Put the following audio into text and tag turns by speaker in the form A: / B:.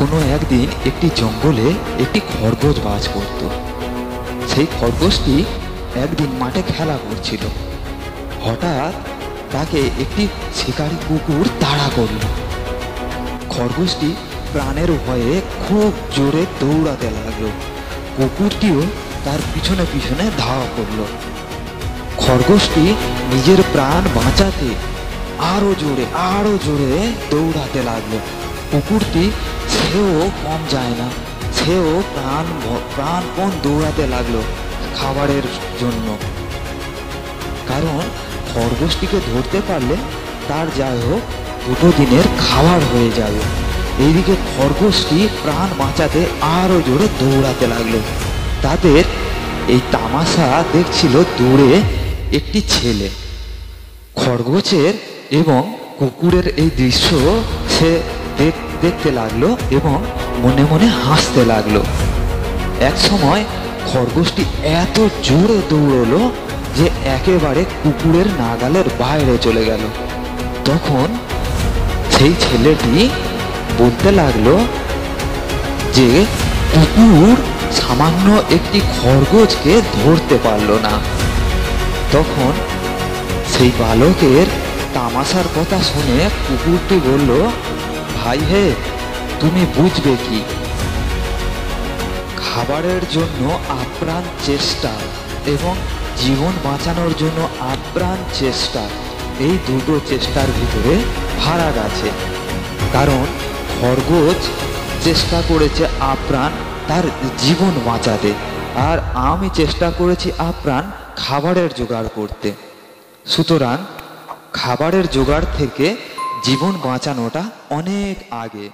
A: কোনো একদিন একটি জঙ্গলে একটি খরগোশ বাস করত। সেই খরগোশটি একদিন মাঠে খেলা করছিল। হঠাৎ তাকে একটি শিকারী কুকুর তাড়া করল। খরগোশটি প্রাণের ভয়ে খুব জোরে দৌড়াতে লাগলো। কুকুরটিও তার পিছনে পিছনে ধাওয়া করল। খরগোশটি নিজের প্রাণ বাঁচাতে আরো জোরে দৌড়াতে লাগলো। কুকুরটি সেও কম যায় না, সেও প্রাণপণ দৌড়াতে লাগলো খাবারের জন্য। কারণ খরগোশটিকে ধরতে পারলে তার যাই হোক 2 দিনের খাবার হয়ে যাবে। এইদিকে খরগোশটি প্রাণ বাঁচাতে আরো জোরে দৌড়াতে লাগলো। তাদের এই তামাশা দেখছিল দূরে একটি ছেলে। খরগোশের এবং কুকুরের এই দৃশ্য সে দেখতে লাগলো এবং মনে মনে হাসতে লাগলো। এক সময় খরগোশটি এত জোরে দৌড়লো যে একেবারে কুকুরের নাগালের বাইরে চলে গেল। তখন সেই ছেলেটি বলতে লাগলো যে কুকুর সামান্য একটি খরগোশকে ধরতে পারলো না। তখন সেই বালকের তামাশার কথা শুনে কুকুরটি বলল, ভাই হে, তুমি বুঝবে কি, খাবারের জন্য আপ্রাণ চেষ্টা এবং জীবন বাঁচানোর জন্য আপ্রাণ চেষ্টা, এই দুটো চেষ্টার ভিতরে ফারাক আছে। কারণ খরগোশ চেষ্টা করেছে আপ্রাণ তার জীবন বাঁচাতে, আর আমি চেষ্টা করেছি আপ্রাণ খাবারের জোগাড় করতে। সুতরাং খাবারের জোগাড় থেকে জীবন বাঁচানোটা অনেক আগে।